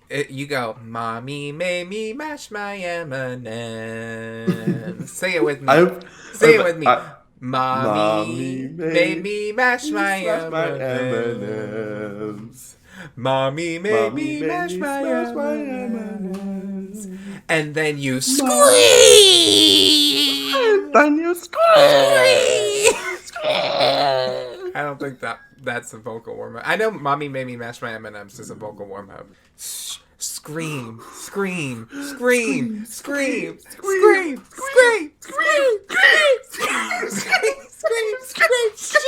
You go, Mommy made me mash my M&Ms. Say it with me. I've, Say it with me. I Mommy Mommy made made me mash me my smash my M&Ms. M&Ms. Mommy made Mommy me made mash me my smash my M&Ms. M&Ms. And then you And scream. then you Scream. scream, scream. I don't think that's a vocal warm up. I know "Mommy Made Me Mash My M&Ms" is a vocal warm up. Scream, scream, scream, Scream, scream, scream, scream, scream, scream, scream, scream, scream, scream, scream, scream, scream, scream, scream, scream, scream. shout!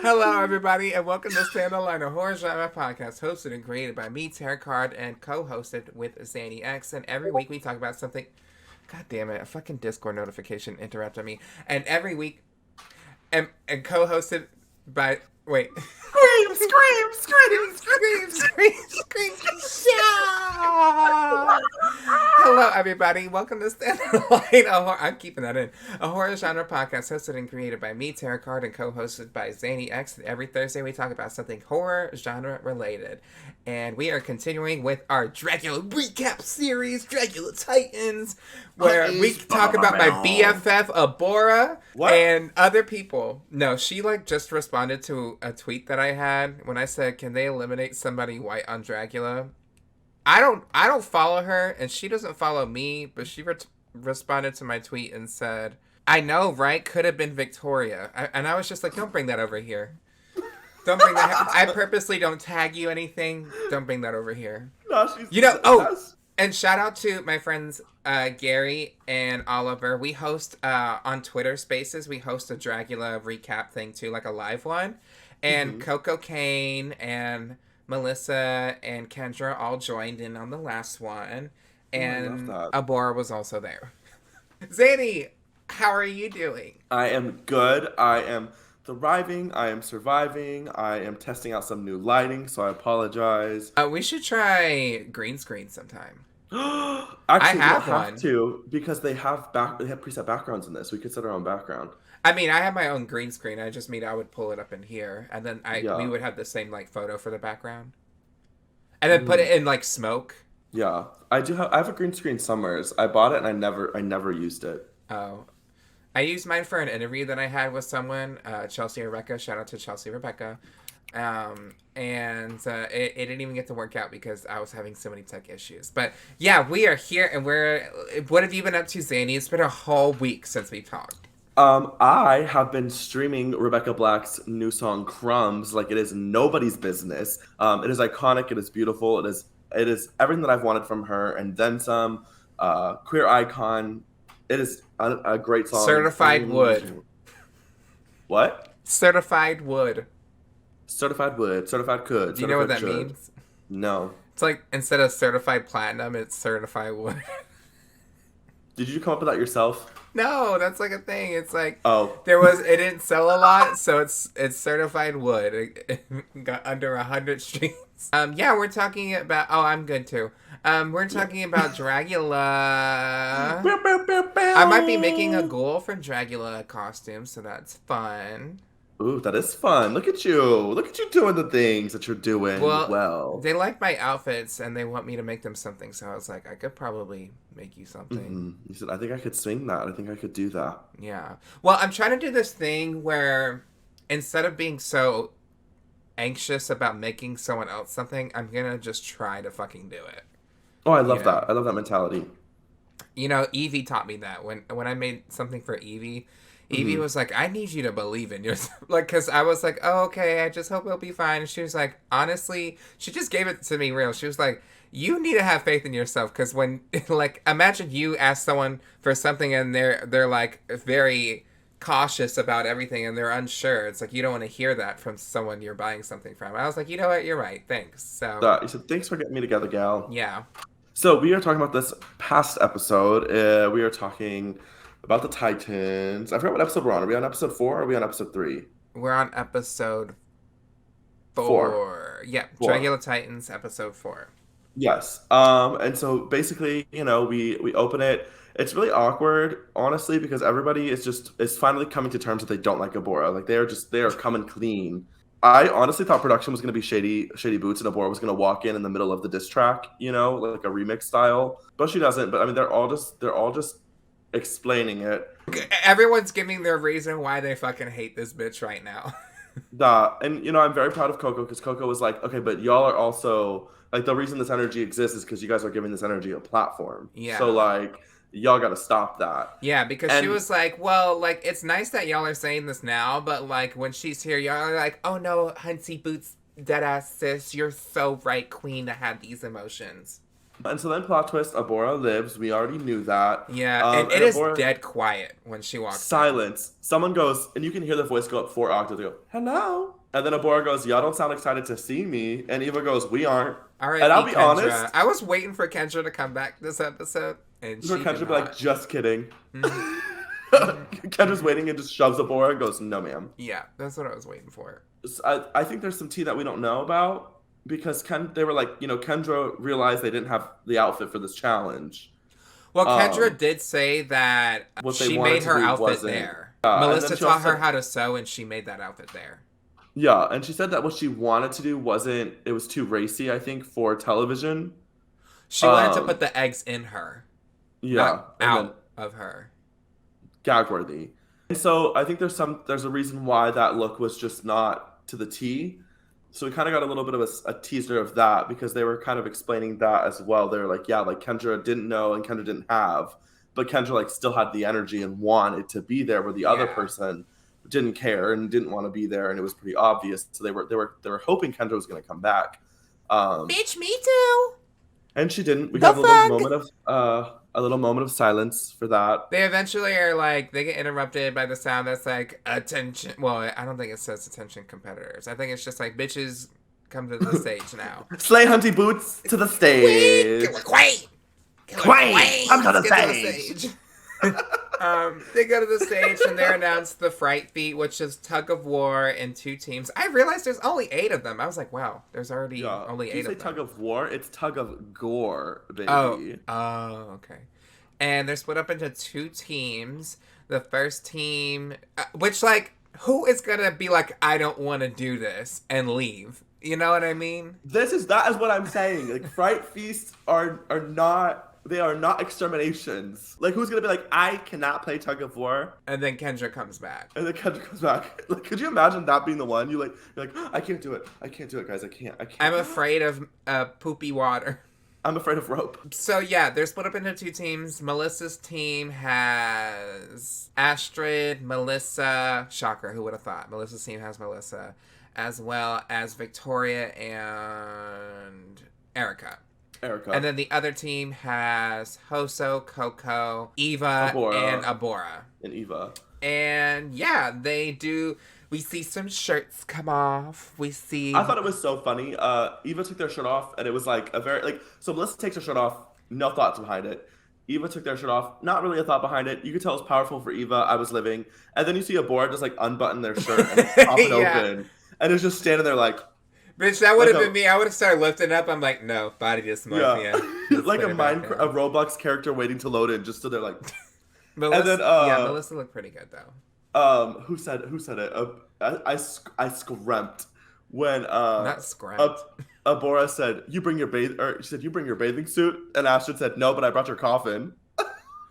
Hello, everybody, and welcome to Stand Online, a horror genre podcast hosted and created by me, Terrah, and co-hosted with Zanny X. And every week we talk about something. God damn it! A fucking Discord notification interrupted me. And every week and co-hosted by wait. Scream, scream, Scream, scream, scream, scream, scream, shout! Hello, everybody. Welcome to Stand Line. I'm keeping that in. A horror genre podcast hosted and created by me, Terrah Card, and co-hosted by Zanny X. And every Thursday, we talk about something horror genre related. And we are continuing with our Dragula recap series, Dragula Titans, where we Please, talk about my BFF, Abora, What? and other people. No, she just responded to a tweet that I had when I said, "Can they eliminate somebody white on Dragula?" I don't follow her, and she doesn't follow me, but she responded to my tweet and said, "I know, right? Could have been Victoria." And I was just like, "Don't bring that over here. Don't bring that. I purposely don't tag you anything. Don't bring that over here." No, You know. Oh, that's and shout out to my friends Gary and Oliver. We host on Twitter Spaces. We host a Dragula recap thing too, like a live one. And mhm. Coco Kane and Melissa and Kendra all joined in on the last one. Oh, I love And that. Abora was also there. Zanny, how are you doing? I am good. I am thriving. I am surviving. I am testing out some new lighting, so I apologize. We should try green screen sometime. I Actually, we don't have have one. to because they have preset backgrounds in this. We could set our own background. I mean, I have my own green screen. I just mean I would pull it up in here, and then we Yeah. would have the same like photo for the background, and then put Mm. it in like smoke. Yeah. I have a green screen summers. I bought it and I never used it. Oh, I used mine for an interview that I had with someone, Chelsea Rebecca. Shout out to Chelsea Rebecca. And it didn't even get to work out because I was having so many tech issues. But yeah, we are here, and we're. What have you been up to, Zanny? It's been a whole week since we talked. I have been streaming Rebecca Black's new song "Crumbs" like it is nobody's business. It is iconic. It is beautiful. It is everything that I've wanted from her and then some. Queer icon. It is a great song. Certified wood. What? Certified wood. Certified would. Certified could. Do you know what Certified that should. means? No. It's like instead of certified platinum, it's certified wood. Did you come up with that yourself? No, that's like a thing. It's like Oh. it didn't sell a lot, so it's certified wood. It got under 100 streams. Yeah, we're talking about. Oh, I'm good too. We're talking about Dragula. Bow, bow, bow, I might be making a bow. ghoul from Dragula costume, so that's fun. Ooh, that is fun. Look at you. Look at you doing the things that you're doing Well, well. they like my outfits and they want me to make them something, so I was like, I could probably make you something. You said, I think I could swing that. I think I could do that. Yeah. Well, I'm trying to do this thing where instead of being so anxious about making someone else something, I'm gonna just try to fucking do it. Oh, I You love know? that. I love that mentality. You know, Evie taught me that when I made something for Evie. Evie hmm was like, "I need you to believe in yourself," like, because I was like, "Oh, okay, I just hope it'll be fine." And she was like, "Honestly," she just gave it to me real. She was like, "You need to have faith in yourself, because when, like, imagine you ask someone for something and they're like very cautious about everything and they're unsure. It's like you don't want to hear that from someone you're buying something from." I was like, "You know what? You're right. Thanks." So That you said, thanks for getting me together, gal. yeah, So we are talking about this past episode. We are talking about the Titans. I forgot what episode we're on. Are we on episode 4 or are we on episode 3? we're on episode 4. 4. Yeah, 4. Dragula Titans, episode 4. Yes. And so basically, we open it. It's really awkward, honestly, because everybody is finally coming to terms that they don't like Abora. Like they are coming clean. I honestly thought production was going to be Shady Boots, and Abora was going to walk in the middle of the diss track, like a remix style. But she doesn't. But I mean, they're all just explaining it. Everyone's giving their reason why they fucking hate this bitch right now. And I'm very proud of Coco because Coco was like, okay, but y'all are also like the reason this energy exists is because you guys are giving this energy a platform. Yeah. So like, y'all got to stop that. Yeah, because she was like, well, like, it's nice that y'all are saying this now, but, like, when she's here, y'all are like, oh, no, Hunty Boots, deadass sis, you're so right, queen, to have these emotions. And so then plot twist, Abora lives. We already knew that. Yeah, and it is dead quiet when she walks Silence. in. Someone goes, and you can hear the voice go up 4 octaves. They go, hello. And then Abora goes, y'all don't sound excited to see me. And Eva goes, we aren't. All right, and I'll be honest. I was waiting for Kendra to come back this episode. And Kendra be like, just kidding. Kendra's waiting and just shoves Abora and goes, no, ma'am. Yeah, that's what I was waiting for. I think there's some tea that we don't know about because they were like, Kendra realized they didn't have the outfit for this challenge. Well, Kendra did say that she made her outfit there. Melissa taught her how to sew and she made that outfit there. Yeah, and she said that what she wanted to do it was too racy, I think, for television. She wanted to put the eggs in her. Yeah. Out of her. Gag worthy. And so I think there's a reason why that look was just not to the T. So we kind of got a little bit of a teaser of that because they were kind of explaining that as well. They were like, yeah, like Kendra didn't know and Kendra didn't have, but Kendra like still had the energy and wanted to be there where the other person didn't care and didn't want to be there, and it was pretty obvious. So they were hoping Kendra was going to come back. Bitch, me too. And she didn't. We got a little moment of silence for that. They eventually are like, they get interrupted by the sound that's like, attention. Well, I don't think it says attention competitors. I think it's just like, bitches, come to the stage now. Slay Hunty Boots to the stage. Queen! Come to the stage. They go to the stage and they're announced the Fright Feet, which is tug of war in 2 teams. I realized there's only 8 of them. I was like, wow, there's already only 8 of them. You say tug of war, it's tug of gore, baby. Oh, okay. And they're split up into 2 teams. The first team, which like, who is gonna be like, I don't want to do this and leave? You know what I mean? That is what I'm saying. Like, Fright Feasts are not. They are not exterminations. Like, who's gonna be like, I cannot play tug of war? And then Kendra comes back. Like, could you imagine that being the one? You're like, I can't do it, guys. I can't. I'm afraid of poopy water. I'm afraid of rope. So yeah, they're split up into 2 teams. Melissa's team has Astrid, Melissa. Shocker, who would have thought? Melissa's team has Melissa, as well as Victoria and Erica. And then the other team has Hoso, Coco, Eva, and Abora. And yeah, they do. We see some shirts come off. I thought it was so funny. Eva took their shirt off, and it was like a very so Melissa takes her shirt off, no thoughts behind it. Eva took their shirt off, not really a thought behind it. You could tell it was powerful for Eva. I was living, and then you see Abora just like unbutton their shirt and pop it open, and it's just standing there like. Bitch, that would have been me. I would have started lifting up. I'm like, no, body just moved. Yeah. Like a Roblox character waiting to load in, just so they're like. Melissa, and then, Melissa looked pretty good though. Who said it? I scrumped when not scrumped. Abora said, she said, you bring your bathing suit, and Astrid said, no, but I brought your coffin.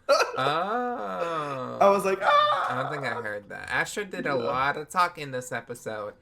Oh. I was like, ah. I don't think I heard that. Astrid did a lot of talking this episode.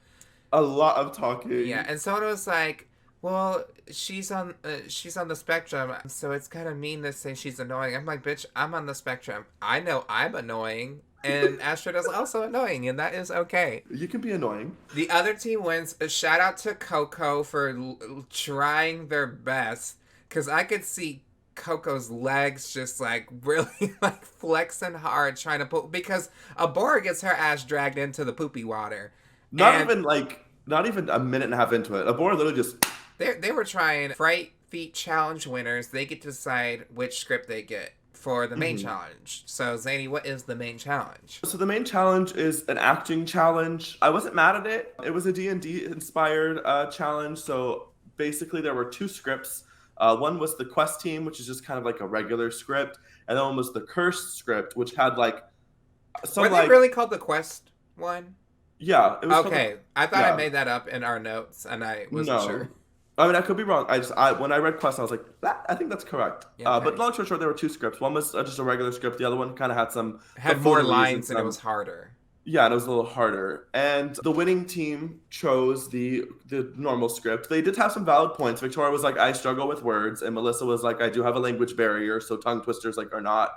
A lot of talking. Yeah, and someone was like, well, she's on the spectrum, so it's kind of mean to say she's annoying. I'm like, bitch, I'm on the spectrum. I know I'm annoying, and Astrid is also annoying, and that is okay. You can be annoying. The other team wins. A shout out to Coco for trying their best, because I could see Coco's legs just like really like flexing hard trying to put, because Abora gets her ass dragged into the poopy water. Not even a minute and a half into it. Abora literally just. They were trying Fright Feet challenge winners. They get to decide which script they get for the main challenge. So Zanny, what is the main challenge? So the main challenge is an acting challenge. I wasn't mad at it. It was a D&D inspired challenge. So basically there were 2 scripts. One was the quest team, which is just kind of like a regular script, and then one was the cursed script, which had like some. Were they really called the quest one? Yeah, it was called the. Okay, I thought I Yeah, made that up in our notes, and I wasn't sure. no. I mean, I could be wrong. I when I read Quest, I was like, I think that's correct. Yeah, But okay. long story short, there were two scripts. One was just a regular script. The other one kind of had some Had more fooleries and lines and it some. was harder. Yeah, and it was a little harder. And the winning team chose the normal script. They did have some valid points. Victoria was like, I struggle with words, and Melissa was like, I do have a language barrier, so tongue twisters like are not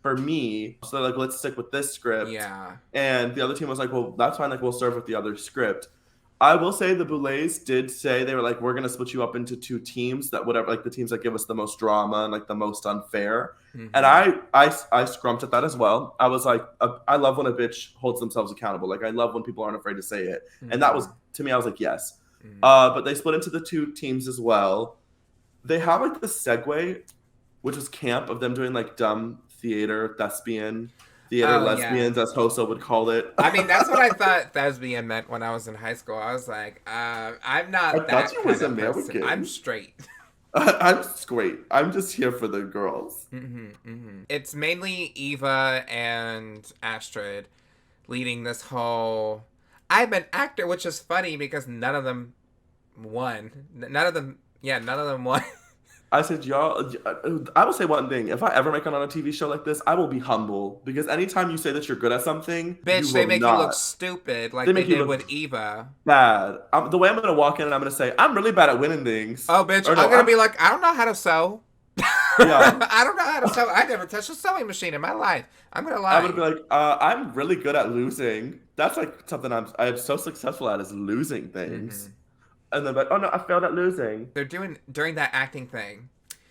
for me. So they're like, let's stick with this script. Yeah. And the other team was like, well, that's fine. Like, we'll serve with the other script. I will say the Boulets did say they were like, we're gonna split you up into two teams that whatever, like the teams that give us the most drama and like the most unfair. And Mm-hmm. I scrumped at that as well. I was like, I love when a bitch holds themselves accountable. Like I love when people aren't afraid to say it. And that Mm-hmm. was to me, I was like, yes. Mm-hmm. But they split into the two teams as well. They have like the segue, which was camp of them doing like dumb theater Oh yeah. lesbians, as Hoso would call it. I mean, that's what I thought thespian meant when I was in high school. I was like, I'm I not thought that you kind was of person. I'm American. straight. I'm straight. I'm just here for the girls. It's mainly Eva and Astrid leading this whole. I'm an actor, which is funny because none of them won. None of them, yeah, none of them won. I said, y'all, I will say one thing. If I ever make it on a TV show like this, I will be humble. Because anytime you say that you're good at something, you Bitch, they will make you look not. stupid like They they make you did look with Eva. bad. The way I'm going to walk in and I'm going to say, I'm really bad at winning things. Oh, bitch, Or I'm no, gonna be like, I don't know how to sew. yeah. I don't know how to sew. I never touched a sewing machine in my life. I'm gonna I'm going to lie. be like, I'm really good at losing. That's like something I'm so successful at is losing things. hmm And then like, oh no, I failed at losing. They're doing during that acting thing.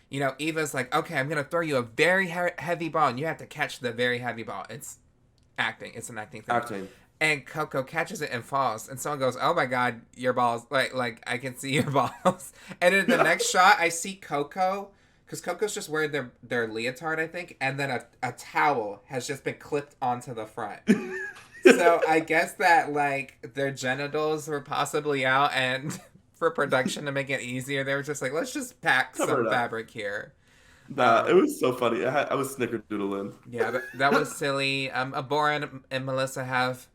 You know, Eva's like, okay, I'm gonna throw you a very heavy ball, and you have to catch the very heavy ball. It's acting. It's an acting thing. Acting. And Coco catches it and falls, and someone goes, "Oh my God, your balls! Like I can see your balls." And in the next shot, I see Coco, because Coco's just wearing their leotard, I think, and then a towel has just been clipped onto the front. So I guess that like their genitals were possibly out, and for production to make it easier, they were just like, let's just pack Cover some it up. fabric here. Nah, it was so funny. I was snickerdoodling. Yeah, that was silly. Abora and Melissa have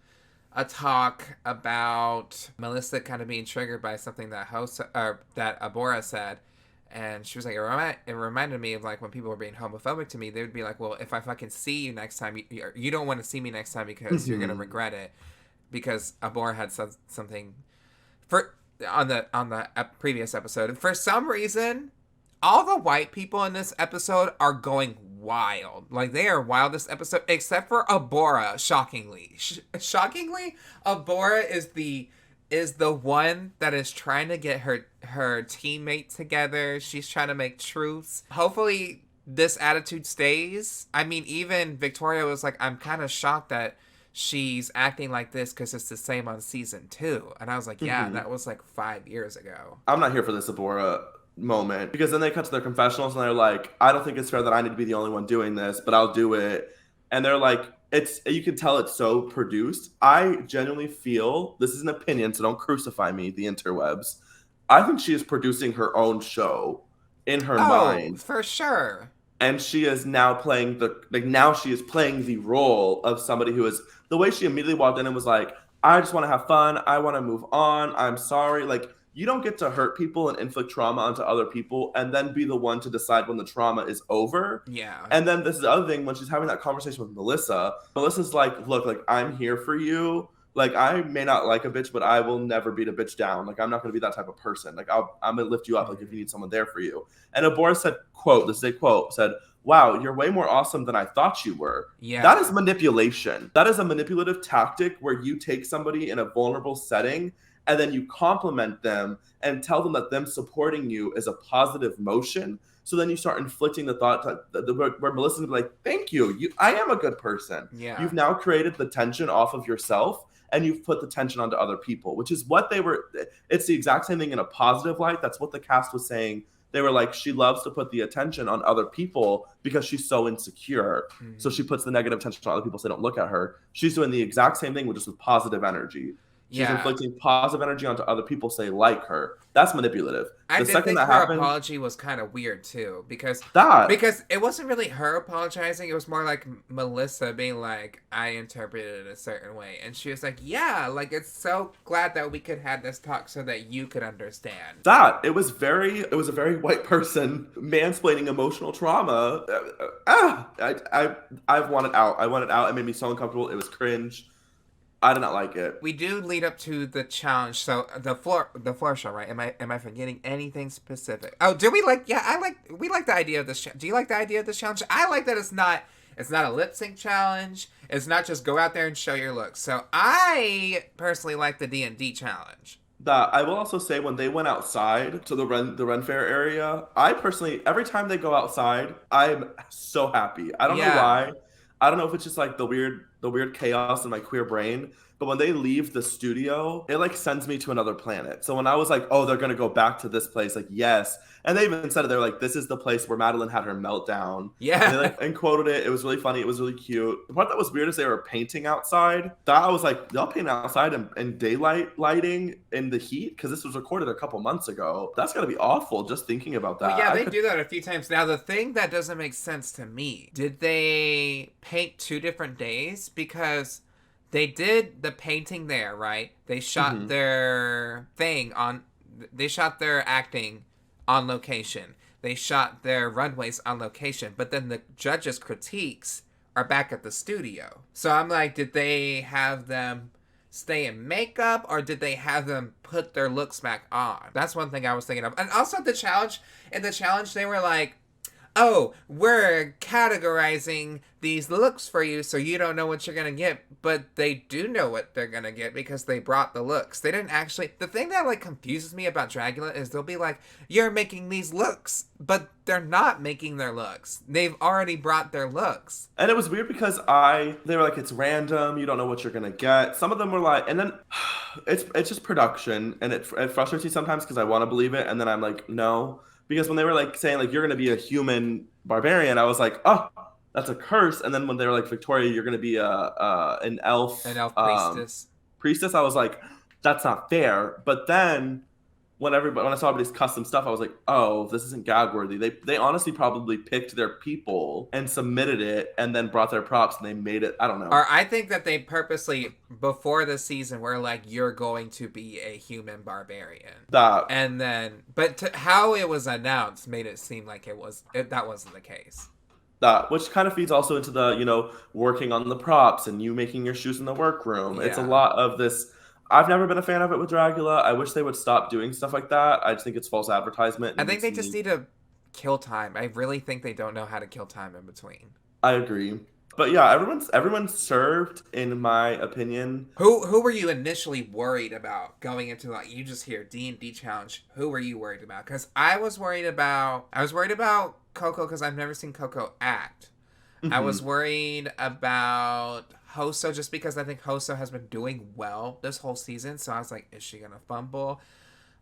a talk about Melissa kind of being triggered by something that that Abora said. And she was like, it reminded me of like when people were being homophobic to me, they would be like, well, if I fucking see you next time, you don't want to see me next time because you're going to regret it. Because Abora had something for on the previous episode. And for some reason, all the white people in this episode are going wild. Like they are wild this episode, except for Abora. Shockingly, shockingly, Abora is the one that is trying to get her teammate together. She's trying to make truce. Hopefully, this attitude stays. I mean, even Victoria was like, I'm kind of shocked that she's acting like this because it's the same on season 2. And I was like, yeah, that was like 5 years ago. I'm not here for this Abora moment because then they cut to their confessionals and they're like, I don't think it's fair that I need to be the only one doing this, but I'll do it. And they're like, you can tell it's so produced. I genuinely feel, this is an opinion, so don't crucify me, the interwebs. I think she is producing her own show in her Oh, mind. for sure. And she is now playing now she is playing the role of somebody who is, the way she immediately walked in and was like, I just want to have fun. I want to move on. I'm sorry. Like, you don't get to hurt people and inflict trauma onto other people and then be the one to decide when the trauma is over. Yeah. And then this is the other thing, when she's having that conversation with Melissa's like, look, like, I'm here for you. Like, I may not like a bitch, but I will never beat a bitch down. Like, I'm not going to be that type of person. Like, I'm going to lift you up. Like, if you need someone there for you. And Abora said, quote, this is a quote, said, wow, you're way more awesome than I thought you were. Yeah. That is manipulation. That is a manipulative tactic where you take somebody in a vulnerable setting and then you compliment them and tell them that them supporting you is a positive motion. So then you start inflicting the thought where Melissa's gonna be like, thank you. I am a good person. Yeah. You've now created the tension off of yourself and you've put the tension onto other people, which is what it's the exact same thing in a positive light. That's what the cast was saying. They were like, she loves to put the attention on other people because she's so insecure. So she puts the negative attention on other people so they don't look at her. She's doing the exact same thing, just with positive energy. She's Yeah. inflicting positive energy onto other people so they like her. That's manipulative. I The did second think that her happened, apology was kind of weird too, that because it wasn't really her apologizing. It was more like Melissa being like, "I interpreted it a certain way," and she was like, "Yeah, like it's so glad that we could have this talk so that you could understand." that it was a very white person mansplaining emotional trauma. I want it out. I want it out. It made me so uncomfortable. It was cringe. I did not like it. We do lead up to the challenge. So the floor show, right? Am I forgetting anything specific? Oh, do we like? Yeah, we like the idea of this. Do you like the idea of this challenge? I like that it's not a lip sync challenge. It's not just go out there and show your looks. So I personally like the D&D challenge. That I will also say when they went outside to the Ren Fair area, I personally every time they go outside, I'm so happy. I don't know Yeah. why. I don't know if it's just like the weird chaos in my queer brain, but when they leave the studio, it like sends me to another planet. So when I was like, "Oh, they're going to go back to this place." Like, "Yes." And they even said it. They're like, "This is the place where Madeline had her meltdown." And they Yeah. like and quoted it. It was really funny. It was really cute. The part that was weird is they were painting outside. That I was like, y'all paint outside in daylight lighting in the heat because this was recorded a couple months ago. That's gotta be awful. Just thinking about Well, that. yeah, I they could. do that a few times. Now, the thing that doesn't make sense to me, did they paint 2 different days? Because they did the painting there, right? Mhm. They shot their acting on location. They shot their runways on location. But then the judges' critiques are back at the studio. So I'm like, did they have them stay in makeup or did they have them put their looks back on? That's one thing I was thinking of. And also in the challenge they were like, "Oh, we're categorizing these looks for you so you don't know what you're going to get." But they do know what they're going to get because they brought the looks. They didn't actually. The thing that like confuses me about Dragula is they'll be like, "You're making these looks," but they're not making their looks. They've already brought their looks. And it was weird because they were like, it's random, you don't know what you're gonna get. Some of them were like, and then it's just production, and it frustrates me sometimes because I want to believe it, and then I'm like, no, because when they were like saying like you're gonna be a human barbarian, I was like, oh, that's a curse. And then when they were like, Victoria, you're gonna be a an An elf elf priestess. priestess, I was like, that's not fair. But then when I saw everybody's custom stuff, I was like, oh, this isn't gag worthy. They honestly probably picked their people and submitted it and then brought their props and they made it. I don't know. Or I think that they purposely, before the season, were like, "You're going to be a human barbarian." That And then, but how it was announced made it seem like that wasn't the case. that which kind of feeds also into the, working on the props and you making your shoes in the workroom. It's a Yeah. lot of this. I've never been a fan of it with Dragula. I wish they would stop doing stuff like that. I just think it's false advertisement I and think it's they just neat. need to kill time. I really think they don't know how to kill time in between. I agree. But yeah, everyone's served in my opinion. Who were you initially worried about going into, like, you just hear D&D challenge? Who were you worried about? Because I was worried about Coco because I've never seen Coco act. I was Mhm. worried about Hoso just because I think Hoso has been doing well this whole season. So I was like, is she gonna fumble?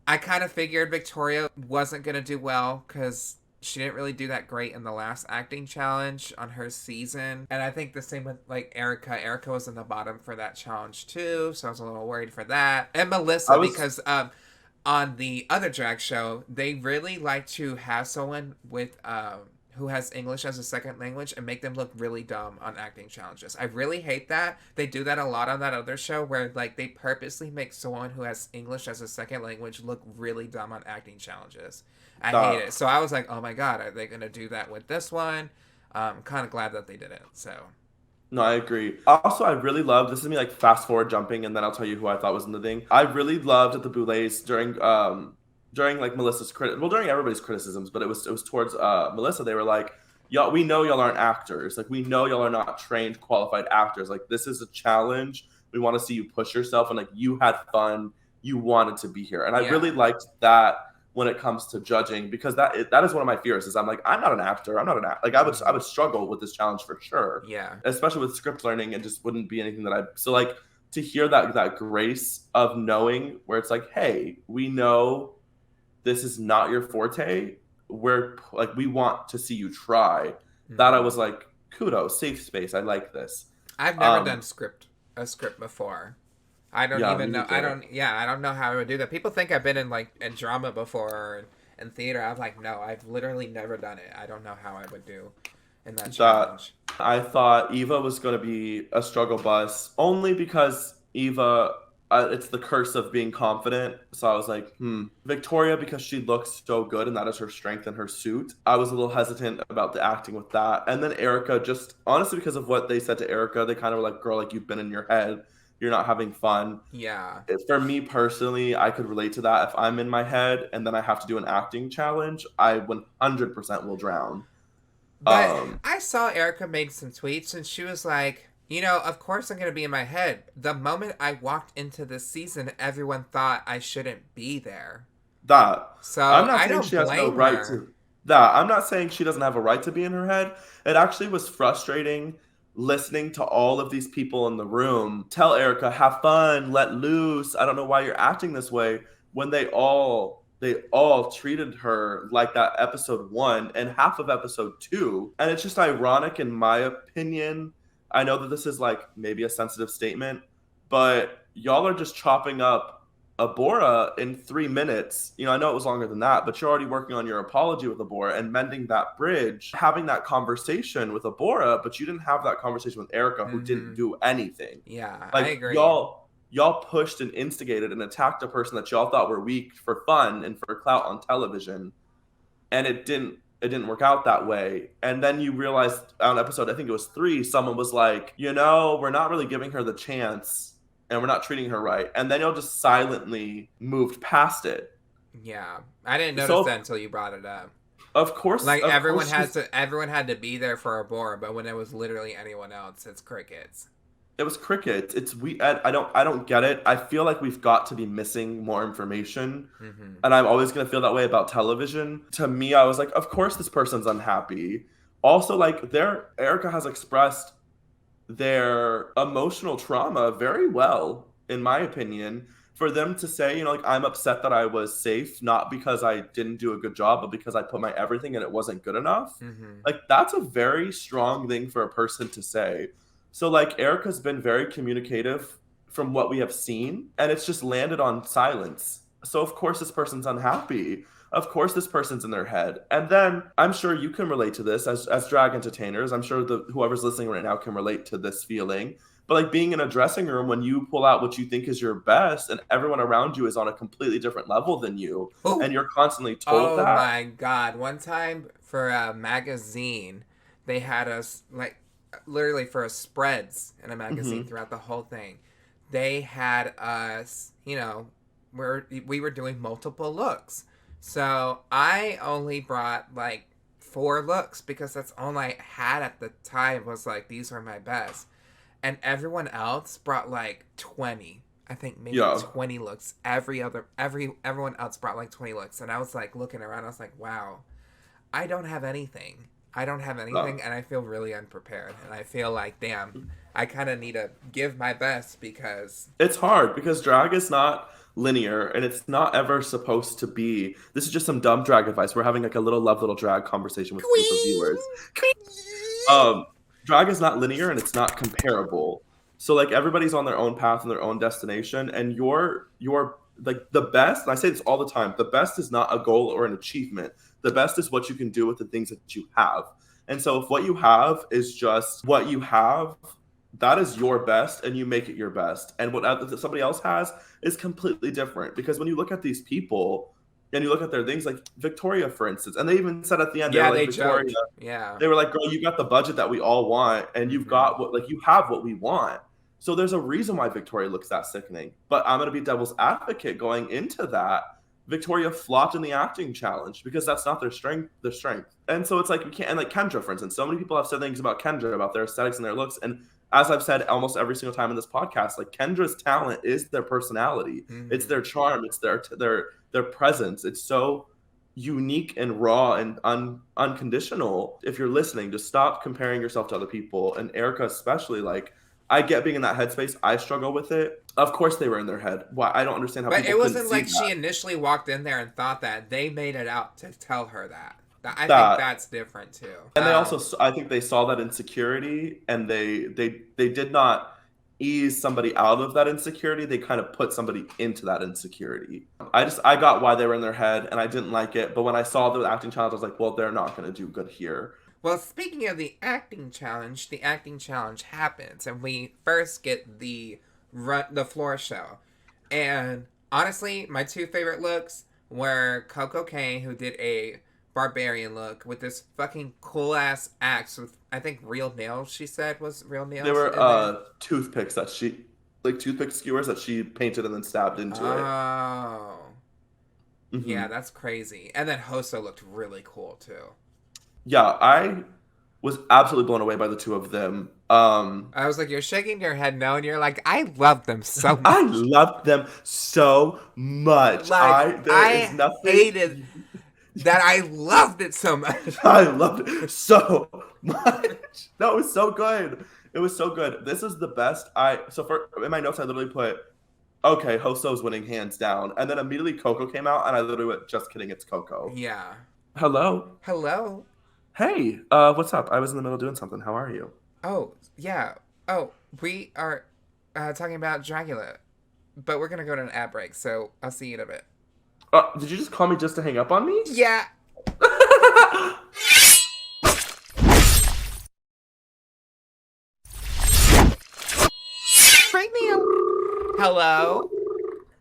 I kind of figured Victoria wasn't gonna do well because she didn't really do that great in the last acting challenge on her season. And I think the same with like Erica. Erica was in the bottom for that challenge too, so I was a little worried for that. And I Melissa was because on the other drag show, they really like to have someone with who has English as a second language and make them look really dumb on acting challenges. I really hate that. They do that a lot on that other show where like they purposely make someone who has English as a second language look really dumb on acting challenges. I hate uh, it. So I was like, oh my god, are they gonna do that with this one? I'm kind of glad that they did it. So No, I agree. Also, I really loved this is me like fast forward jumping, and then I'll tell you who I thought was in the thing. I really loved at the Boulets during like during everybody's criticisms, but it was towards Melissa. They were like, y'all, we know y'all aren't actors. Like we know y'all are not trained, qualified actors. Like this is a challenge. We want to see you push yourself, and like you had fun. You wanted to be here, and I yeah, really liked that when it comes to judging because that is one of my fears is I'm like I'm not an actor. I'm not an act like I would struggle with this challenge for sure, yeah. especially with script learning. It just wouldn't be anything that I so like to hear that grace of knowing where it's like, hey, we know this is not your forte. We're like we want to see you try. That I Hmm. was like, kudos, safe space. I like this. I've never Um, done a script before. I don't Yeah, even me know. I neither. don't. Yeah, I don't know how I would do that. People think I've been in like in drama before or in theater. I'm like, no, I've literally never done it. I don't know how I would do in that That challenge. I thought Eva was going to be a struggle bus only because Eva, it's the curse of being confident. So I was like, Victoria, because she looks so good and that is her strength in her suit. I was a little hesitant about the acting with that. And then Erica, just honestly, because of what they said to Erica, they kind of were like, girl, like you've been in your head. You're not having fun. Yeah, For me personally, I could relate to that. If I'm in my head and then I have to do an acting challenge, I 100% will drown. but Um, I saw Erica made some tweets and she was like, you know, of course I'm gonna be in my head. The moment I walked into this season, everyone thought I shouldn't be there. that I'm So not I saying don't she has no blame right her. to that. I'm not saying she doesn't have a right to be in her head. It actually was frustrating listening to all of these people in the room tell Erica, have fun, let loose. I don't know why you're acting this way when they all treated her like that episode 1 and half of episode 2. And it's just ironic in my opinion. I know that this is like maybe a sensitive statement, but y'all are just chopping up Abora in 3 minutes. I know it was longer than that, but you're already working on your apology with Abora and mending that bridge, having that conversation with Abora, but you didn't have that conversation with Erica, who didn't Mm-hmm. do anything. Yeah, I Like agree. y'all pushed and instigated and attacked a person that y'all thought were weak for fun and for clout on television, and it didn't work out that way. And then you realized on episode, I think it was 3, someone was like, we're not really giving her the chance and we're not treating her right. And then you'll just silently moved past it. Yeah, I didn't notice that So until you brought it up. of course, Like of course she's everyone had to be there for Abora, but when it was literally anyone else, it's crickets. it was cricket. It's we I don't get it. I feel like we've got to be missing more information. Mm-hmm. And I'm always gonna feel that way about television. To me, I was like, of course this person's unhappy. Also, like Erica has expressed their emotional trauma very well, in my opinion. For them to say, like, I'm upset that I was safe, not because I didn't do a good job, but because I put my everything and it wasn't good enough. Mm-hmm. Like, that's a very strong thing for a person to say. So, like, Erica's been very communicative from what we have seen, and it's just landed on silence. So, of course, this person's unhappy. Of course, this person's in their head. And then I'm sure you can relate to this as drag entertainers. I'm sure whoever's listening right now can relate to this feeling. But like being in a dressing room when you pull out what you think is your best and everyone around you is on a completely different level than you, Oh, and you're constantly told oh that. my God! One time for a magazine, they had us like literally for spreads in a magazine Hmm. throughout the whole thing. They had us, we were doing multiple looks. So I only brought like 4 looks because that's all I had at the time was like these were my best. And everyone else brought like 20. I think maybe Yeah. 20 looks. Everyone else brought like 20 looks, and I was like looking around. I was like, wow, I don't have anything. I don't have No. anything, and I feel really unprepared. And I feel like, damn, I kind of need to give my best because It's hard because drag is not linear and it's not ever supposed to be. This is just some dumb drag advice. We're having like a little love little drag conversation with a group of viewers. Um, Drag is not linear and it's not comparable. So like everybody's on their own path and their own destination, and you're like the best. And I say this all the time. The best is not a goal or an achievement. The best is what you can do with the things that you have. And so if what you have is just what you have, that is your best, and you make it your best. And what somebody else has is completely different. Because when you look at these people and you look at their things, like Victoria, for instance, and they even said at the end, they were yeah, like, they Victoria, joked. Yeah. they were like, girl, you got the budget that we all want, and you've Mm-hmm. got what, like, you have what we want. So there's a reason why Victoria looks that sickening. But I'm going to be devil's advocate going into that. Victoria flopped in the acting challenge because that's not their strength. And so it's like we can't, and like Kendra, for instance, so many people have said things about Kendra, about their aesthetics and their looks. And as I've said almost every single time in this podcast, like Kendra's talent is their personality. It's Mm-hmm. their charm. It's their presence. It's so unique and raw and unconditional. If you're listening, just stop comparing yourself to other people. And Erica, especially, like, I get being in that headspace. I struggle with it. Of course, they were in their head. Why? I don't understand how But people it couldn't wasn't see like that. she initially walked in there and thought that. They made it out to tell her that. I think That that's different too. and they also, I think they saw that insecurity, and they did not. ease somebody out of that insecurity. They kind of put somebody into that insecurity. I got why they were in their head, and I didn't like it. But when I saw the acting challenge, I was like, well, they're not going to do good here. Well, speaking of the acting challenge happens, and we first get the floor show. And honestly, my two favorite looks were Coco Kane, who did a barbarian look with this fucking cool ass axe with, I think, real nails. She said was real nails. They were toothpicks that toothpick skewers that she painted and then stabbed into it. Oh. Mm-hmm. Yeah, that's crazy. And then Hoso looked really cool too. Yeah, I was absolutely blown away by the two of them. I was like, you're shaking your head no, and you're like, I love them so much. I loved them so much. Like, I hated that I loved it so much. I loved it so much. No, it was so good. It was so good. This is the best. In my notes, I literally put, okay, Hoso's winning hands down. And then immediately Coco came out, and I literally went, just kidding, it's Coco. Yeah. Hello. Hey, what's up? I was in the middle of doing something. How are you? Oh, yeah. Oh, we are talking about Dragula. But we're going to go to an ad break, so I'll see you in a bit. Did you just call me just to hang up on me? Yeah. Bring me up. Hello?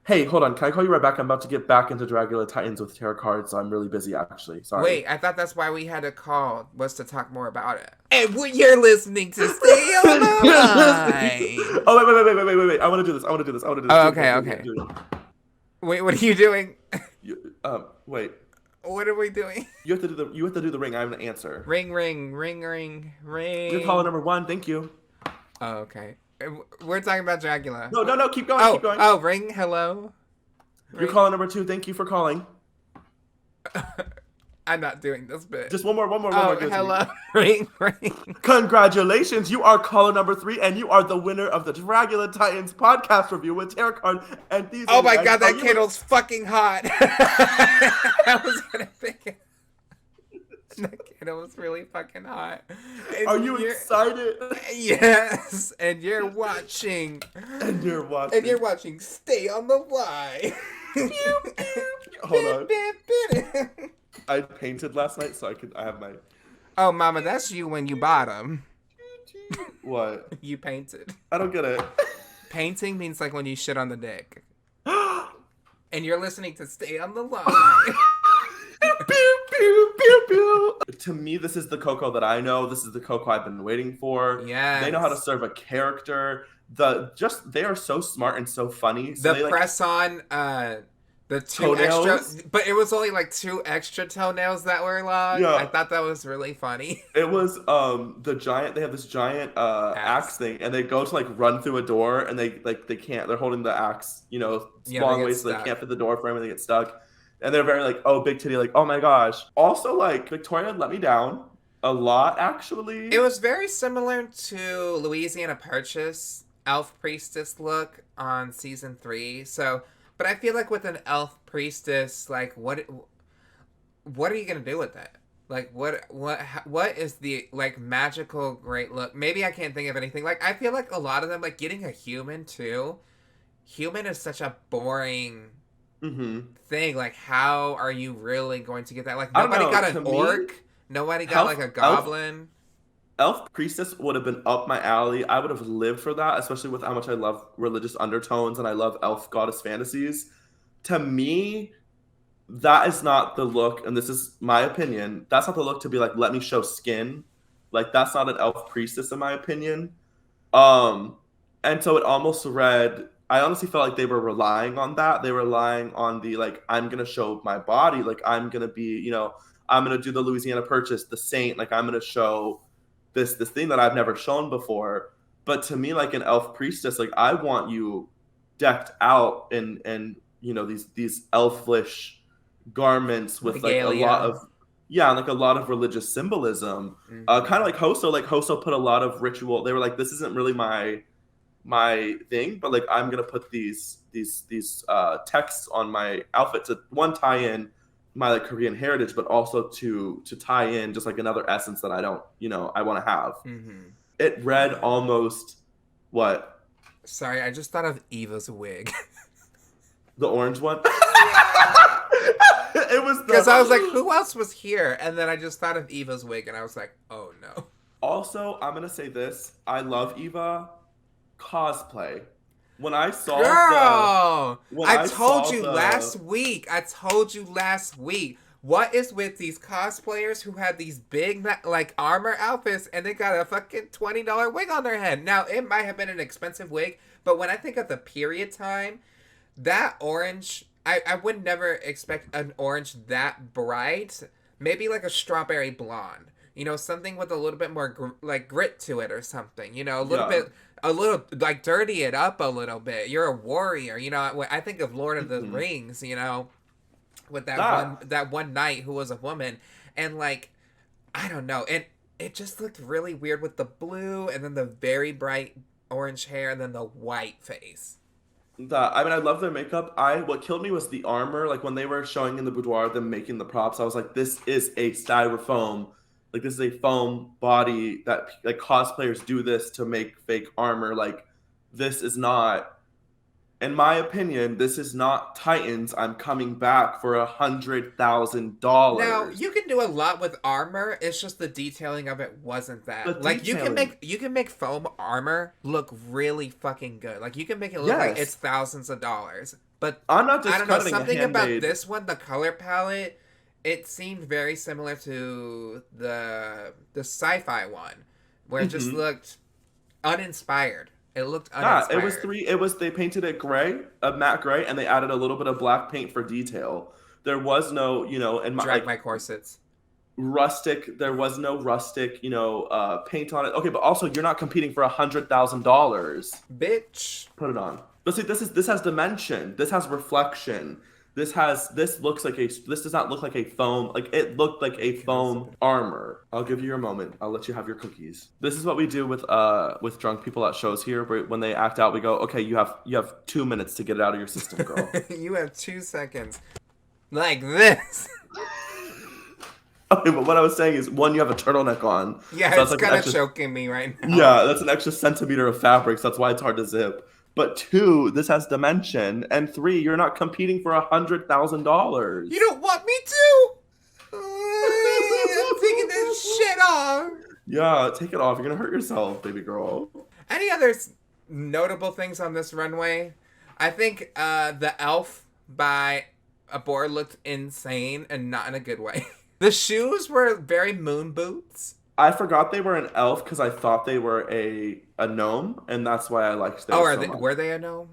Hey, hold on. Can I call you right back? I'm about to get back into Dragula Titans with Terrah cards, so I'm really busy, actually. Sorry. Wait, I thought that's why we had a call, was to talk more about it. And you're listening to Stay on the Line. Oh, wait. I want to do this. Oh, okay. Wait, what are you doing? Wait. What are we doing? You have to do the ring. I have an answer. Ring. You're caller number 1. Thank you. Oh, okay. We're talking about Dragula. No. Keep going. Oh, ring. Hello. You're caller number 2. Thank you for calling. I'm not doing this bit. Just one more. Hello. Ring. Congratulations. You are caller number 3, and you are the winner of the Dragula Titans podcast review with Terrah card. And these. Oh my god, that candle's fucking hot. I was gonna pick it. That candle was really fucking hot. And are you excited? Yes. And you're watching. Stay on the Line. Hold on. I painted last night, so I have my. Oh, mama, that's you when you bottom. What? You painted. I don't get it. Painting means like when you shit on the dick. And you're listening to Stay on the Line. To me, this is the Coco that I know. This is the Coco I've been waiting for. Yeah. They know how to serve a character. They are so smart and so funny. So the press on the 2 toenails? extra, but it was only like 2 extra toenails that were long. Yeah. I thought that was really funny. It was the giant. They have this giant axe thing, and they go to like run through a door, and they can't. They're holding the axe, long ways, so they can't fit the door frame, and they get stuck. And they're very like, oh, big titty, like, oh my gosh. Also, like, Victoria let me down a lot, actually. It was very similar to Louisiana Purchase elf priestess look on season 3. So, but I feel like with an elf priestess, like, what are you gonna do with that? Like, what is the like magical great look? Maybe I can't think of anything. Like, I feel like a lot of them, like getting a human too. Human is such a boring. Thing. Like, how are you really going to get that? Like, nobody got an orc. Nobody got like a goblin. Elf priestess would have been up my alley. I would have lived for that, especially with how much I love religious undertones and I love elf goddess fantasies. To me, that is not the look, and this is my opinion. That's not the look to be like, let me show skin. Like, that's not an elf priestess, in my opinion. And so it almost read. I honestly felt like they were relying on that. They were relying on the, like, I'm going to show my body. Like, I'm going to be, I'm going to do the Louisiana Purchase, the Saint. Like, I'm going to show this thing that I've never shown before. But to me, like an elf priestess, like, I want you decked out in these elfish garments with, like, a lot of religious symbolism. Kind of like Hoso. Like, Hoso put a lot of ritual. They were like, this isn't really my thing, but like I'm gonna put these texts on my outfit to tie in my like Korean heritage, but also to tie in just like another essence that I don't I want to have. It read almost Sorry, I just thought of Eva's wig. The orange one. Yeah. It was Because I was like, the. who else was here? And then I just thought of Eva's wig, and I was like, oh no. Also, I'm gonna say this. I love Eva cosplay. When I saw the Girl, when I I told saw you the last week. I told you last week. What is with these cosplayers who have these big like armor outfits and they got a fucking $20 wig on their head? Now it might have been an expensive wig, but when I think of the period time, that orange, I would never expect an orange that bright. Maybe like a strawberry blonde. You know, something with a little bit more like grit to it or something. You know, yeah. a little like dirty it up a little bit. You're a warrior. You know, I think of Lord of the Hmm. Rings. You know, with That that one knight who was a woman, and like I don't know, and it just looked really weird with the blue and then the very bright orange hair and then the white face. that I mean I love their makeup. I what killed me was the armor. Like when they were showing in the boudoir them making the props, I was like, this is a styrofoam. Like this is a foam body that like cosplayers do this to make fake armor. Like this is not in my opinion, this is not Titans. I'm coming back for Now $100,000. you can do a lot with armor. It's just the detailing of it wasn't The that. Like detailing, you can make foam armor look really fucking good. Like you can make it look like it's yes. thousands of dollars. But I'm not I don't know, discrediting a something about handmade. this one, the color palette, it seemed very similar to the sci-fi one, where it just Hmm. looked uninspired. It looked Yeah, it was uninspired. three. It was they painted it gray, a matte gray, and they added a little bit of black paint for detail. There was no, in my Drag like my corsets. rustic. There was no rustic, paint on it. Okay, but also you're not competing for $100,000. Bitch. Put it on. But see, this has dimension. This has reflection. This does not look like a foam. Like it looked like a Can I sip foam it? armor. I'll give you your moment. I'll let you have your cookies. This is what we do with drunk people at shows here. When they act out, we go, okay, you have 2 minutes to get it out of your system, girl. You have 2 seconds. Like this. Okay, but what I was saying is one, you have a turtleneck on, Yeah, so that's it's like an kind of extra. choking me right now. Yeah, that's an extra centimeter of fabric, so that's why it's hard to zip. But two, this has dimension, and three, you're not competing for You $100,000. don't want me to? I'm taking this shit off. Yeah, take it off. You're gonna hurt yourself, baby girl. Any other notable things on this runway? I think the elf by Abor looked insane and not in a good way. The shoes were very moon boots. I forgot they were an elf because I thought they were a gnome, and that's why I liked Oh, theirs so much. were they a gnome?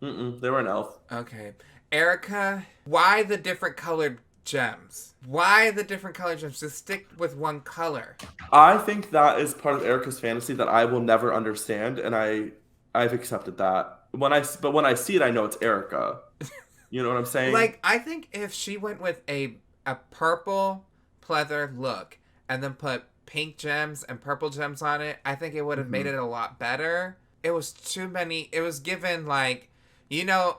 They were an elf. Okay. Erica, why the different colored gems? Why the different colored gems? Just stick with one color. I think that is part of Erica's fantasy that I will never understand, and I've accepted that. When I see it, I know it's Erica. You know what I'm saying? Like, I think if she went with a purple pleather look and then put pink gems and purple gems on it, I think it would have made Hmm. it a lot better. It was too many. It was given like, you know,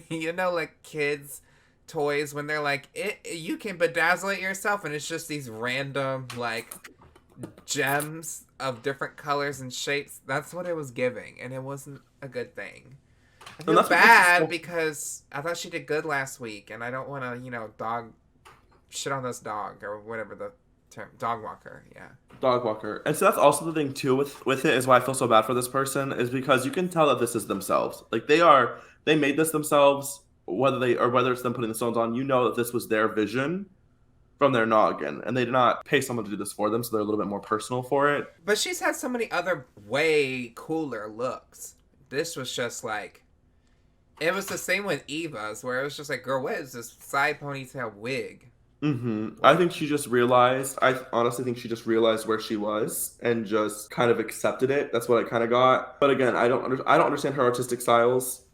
like kids toys when they're like, you can bedazzle it yourself, and it's just these random like gems of different colors and shapes. That's what it was giving, and it wasn't a good thing. I And feel that's what makes it bad so. because I thought she did good last week, and I don't want to, dog shit on this dog or whatever the term, dog walker. Yeah. Dog walker. And so that's also the thing too with it is why I feel so bad for this person is because you can tell that this is themselves. Like they made this themselves, whether it's them putting the stones on, you know that this was their vision from their noggin. And they did not pay someone to do this for them, so they're a little bit more personal for it. But she's had so many other way cooler looks. This was just like, it was the same with Eva's, where it was just like, girl, what is this side ponytail wig? I Like, think she just realized. I honestly think she just realized where she was and just kind of accepted it. That's what I kind of got. But again, I don't understand her artistic styles,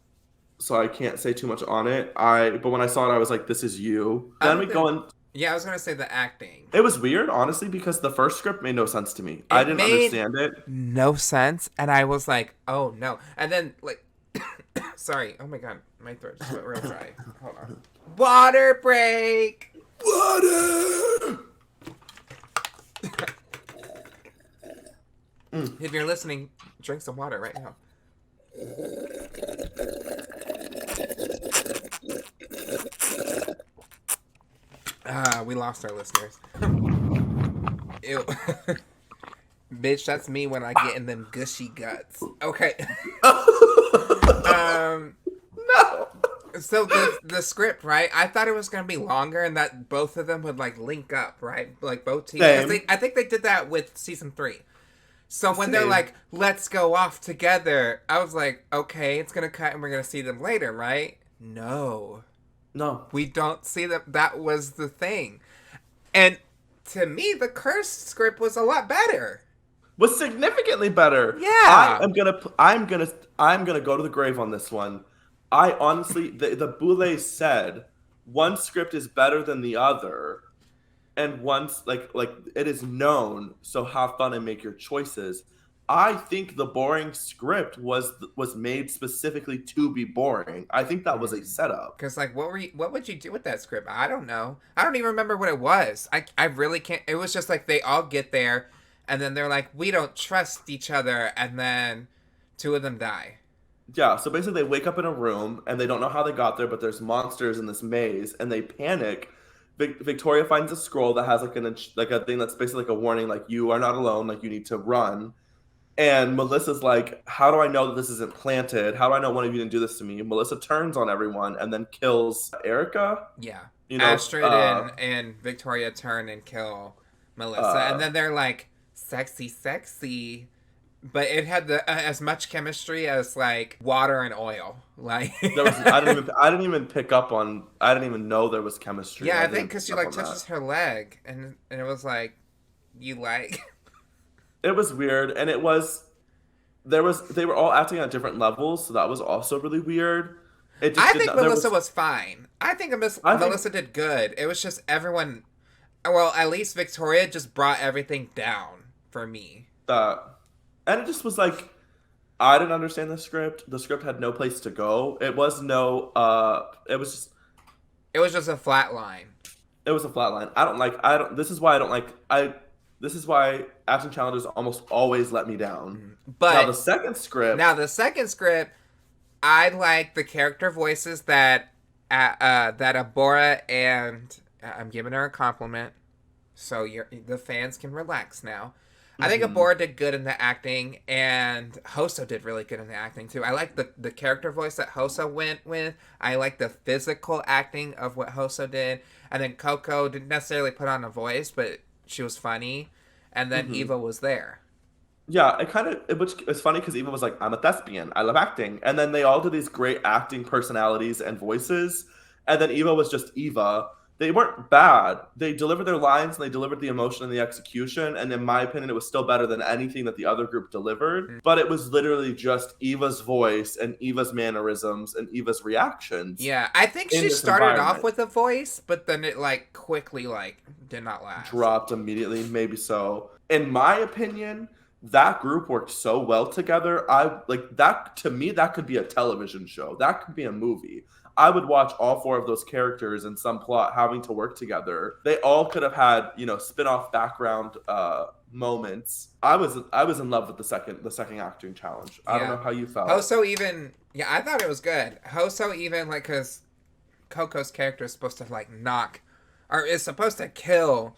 so I can't say too much on it. But when I saw it, I was like, "This is you." Then other we go than, in. yeah, I was gonna say the acting. It was weird, honestly, because the first script made no sense to me. I It didn't made understand it. no sense, and I was like, oh no. And then, like, sorry, oh my god, my throat just went real dry. Hold on. Water break! Water. If you're listening, drink some water right now. We lost our listeners. Ew. Bitch, that's me when I get in them gushy guts. Okay. um. No. So the script, right? I thought it was gonna be longer, and that both of them would like link up, right? Like both teams. Same. I think they did that with season 3. So when they're Same. like, "Let's go off together," I was like, "Okay, it's gonna cut, and we're gonna see them later, right?" No, No. we don't see them. That was the thing, and to me, the cursed script was a lot better. Was significantly better. Yeah. I'm gonna go to the grave on this one. I honestly, the Boule said one script is better than the other, and once like it is known. So have fun and make your choices. I think the boring script was made specifically to be boring. I think that was a setup. Because like, what would you do with that script? I don't know. I don't even remember what it was. I really can't. It was just like they all get there, and then they're like, we don't trust each other, and then 2 of them die. Yeah, so basically they wake up in a room and they don't know how they got there, but there's monsters in this maze and they panic. Victoria finds a scroll that has like a thing that's basically like a warning, like you are not alone, like you need to run. And Melissa's like, how do I know that this isn't planted? How do I know one of you didn't do this to me? Melissa turns on everyone and then kills Erica. Yeah. You know, Astrid and Victoria turn and kill Melissa, and then they're like, sexy, sexy. But it had as much chemistry as like water and oil. Like I didn't even pick up on. I didn't even know there was chemistry. Yeah, I think because she like touches her leg, and it was like, you like. It was weird, and they were all acting on different levels, so that was also really weird. I think Melissa was fine. I think Melissa did good. It was just everyone. Well, at least Victoria just brought everything down for me. And it just was like, I didn't understand the script. The script had no place to go. It was just a flat line. It was a flat line. This is why action challenges almost always let me down. But now the second script, I like the character voices that Abora, and I'm giving her a compliment, so the fans can relax now. I think Abora did good in the acting, and Hoso did really good in the acting, too. I like the character voice that Hoso went with. I like the physical acting of what Hoso did. And then Coco didn't necessarily put on a voice, but she was funny. And then Eva was there. Yeah, it's funny because Eva was like, I'm a thespian. I love acting. And then they all did these great acting personalities and voices. And then Eva was just Eva. They weren't bad. They delivered their lines and they delivered the emotion and the execution. And in my opinion, it was still better than anything that the other group delivered. But it was literally just Eva's voice and Eva's mannerisms and Eva's reactions. Yeah, I think she started off with a voice, but then it like quickly like did not last. Dropped immediately, maybe so. In my opinion, that group worked so well together. To me, that could be a television show. That could be a movie. I would watch all 4 of those characters in some plot having to work together. They all could have had, spin-off background moments. I was in love with the second acting challenge. I don't know how you felt. Hoso even, I thought it was good. Hoso even, like, because Coco's character is supposed to like is supposed to kill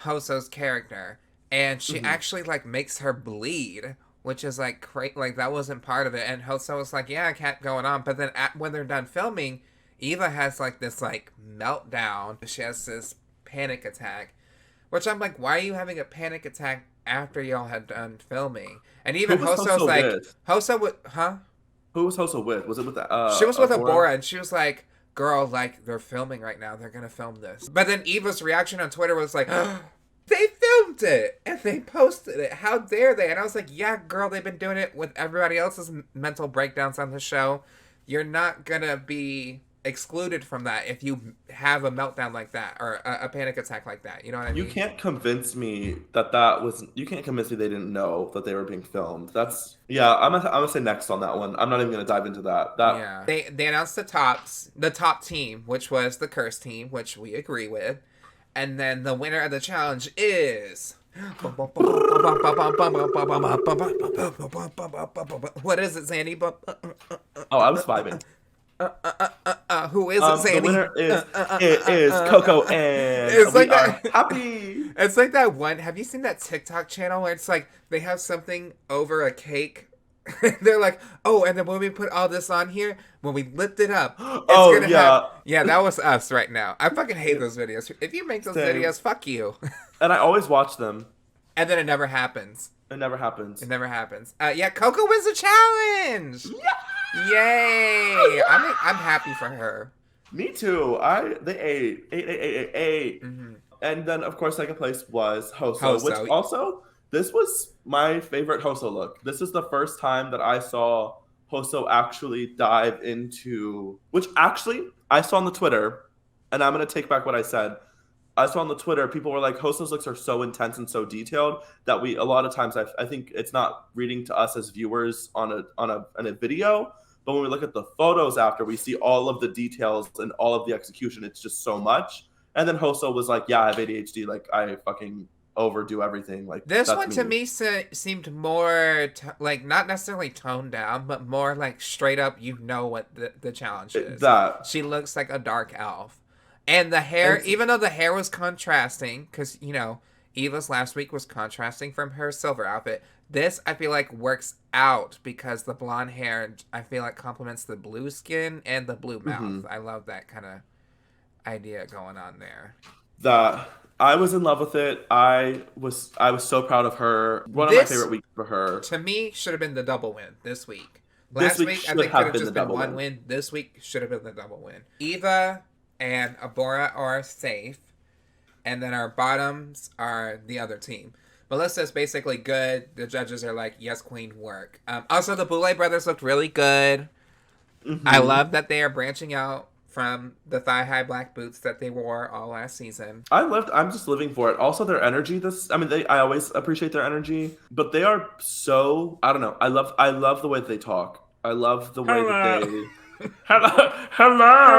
Hoso's character, and she actually like makes her bleed, which is like great. Like that wasn't part of it. And Hoso was like, yeah, I kept going on. But then when they're done filming, Eva has like this like meltdown. She has this panic attack, which I'm like, why are you having a panic attack after y'all had done filming? And even Hoso's like, Hoso would, Who was Hoso with? Was it with she was with Abora, and she was like, girl, like they're filming right now. They're gonna film this. But then Eva's reaction on Twitter was like, they filmed it and they posted it. How dare they? And I was like, yeah, girl, they've been doing it with everybody else's mental breakdowns on the show. You're not gonna be excluded from that if you have a meltdown like that or a panic attack like that. You know what I mean? You can't convince me you can't convince me they didn't know that they were being filmed. I'm gonna say next on that one. I'm not even gonna dive into that. Yeah. They announced the top team, which was the curse team, which we agree with. And then the winner of the challenge is What is it, Zanny? Oh, I was vibing. Who is it, The Zanny? winner is it is Coco, and It's we like are that. happy. It's like that one. Have you seen that TikTok channel where it's like they have something over a cake? They're like, oh, and then when we put all this on here, when we lift it up, it's Oh gonna have. yeah, Yeah, that was us right now. I fucking hate those videos. If you make those same. videos, fuck you. And I always watch them. And then it never happens. It never It happens. never happens. Yeah, Coco wins the challenge. Yeah! Yay! I'm happy for her. Me too. They ate. Mm-hmm. And then of course second place was Hoso, Hoso. which also this was my favorite Hoso look. This is the first time that I saw Hoso actually dive into, which actually I saw on the Twitter, and I'm gonna take back what I said. I saw on the Twitter, people were like, Hoso's looks are so intense and so detailed that a lot of times I think it's not reading to us as viewers on a video, but when we look at the photos after, we see all of the details and all of the execution. It's just so much. And then Hoso was like, yeah, I have ADHD. Like, I fucking overdo everything. Like, This one to me seemed more like not necessarily toned down, but more like straight up. You know what the challenge is. She looks like a dark elf, and the hair. Even though the hair was contrasting, because Eva's last week was contrasting from her silver outfit. This I feel like works out because the blonde hair I feel like complements the blue skin and the blue mouth. Mm-hmm. I love that kind of idea going on there. I was in love with it. I was so proud of her. One of my favorite weeks for her. To me, should have been the double win this week. Last week I think could have just been one win. This week should have been the double win. Eva and Abora are safe, and then our bottoms are the other team. Melissa's basically good. The judges are like, yes, queen, work. Also, the Boulay brothers looked really good. Mm-hmm. I love that they are branching out from the thigh-high black boots that they wore all last season. I'm just living for it. Also, their energy. I always appreciate their energy, but they are so, I don't know. I love the way that they talk. I love the way that they... Hello!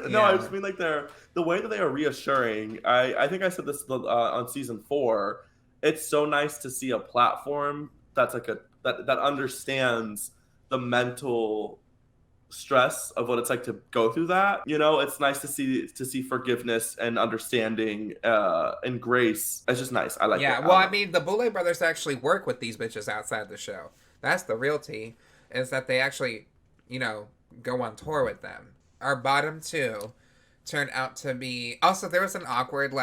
No, I just mean like the way that they are reassuring. I think I said this on season 4. It's so nice to see a platform that's like that understands the mental stress of what it's like to go through that. It's nice to see forgiveness and understanding and grace. It's just nice. I like it. Yeah, well, I mean, the Boulay brothers actually work with these bitches outside the show. That's the real tea, is that they actually, go on tour with them. Our bottom two turned out to be... Also, there was an awkward,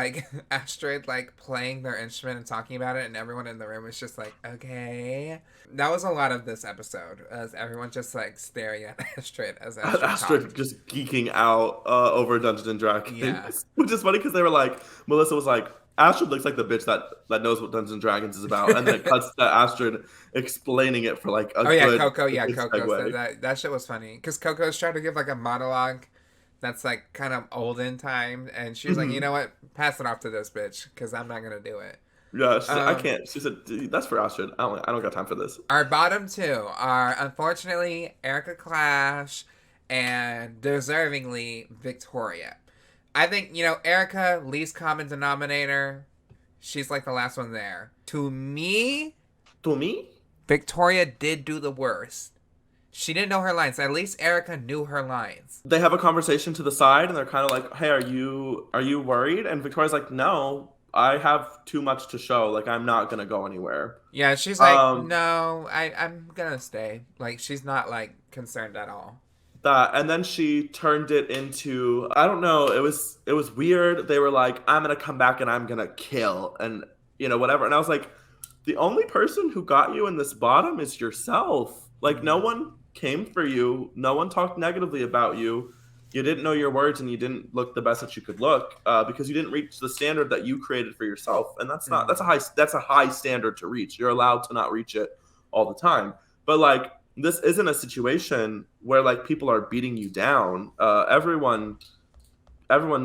Astrid, playing their instrument and talking about it, and everyone in the room was just like, okay. That was a lot of this episode, as everyone just, staring at Astrid as Astrid talked. Just geeking out over Dungeons & Dragons. Yeah. Which is funny, because they were like... Melissa was like, Astrid looks like the bitch that knows what Dungeons & Dragons is about, and then it cuts to Astrid explaining it for, a good... Coco. Yeah, Coco. So that shit was funny, because Coco's trying to give, a monologue that's kind of olden time, and she was like, you know what, pass it off to this bitch, because I'm not gonna do it. Yeah, I can't. She said, that's for Astrid. I don't got time for this. Our bottom two are unfortunately Erica Clash and deservingly Victoria. I think, Erica, least common denominator, she's the last one there. To me, Victoria did do the worst. She didn't know her lines. At least Erica knew her lines. They have a conversation to the side, and they're kind of like, hey, are you worried? And Victoria's like, no, I have too much to show. I'm not going to go anywhere. Yeah, she's like, no, I'm going to stay. She's not, concerned at all. And then she turned it into, I don't know, it was weird. They were like, I'm going to come back and I'm going to kill and, whatever. And I was like, the only person who got you in this bottom is yourself. No one came for you. No one talked negatively about you. You didn't know your words and you didn't look the best that you could look because you didn't reach the standard that you created for yourself. And that's a high standard to reach. You're allowed to not reach it all the time. But this isn't a situation where people are beating you down. Everyone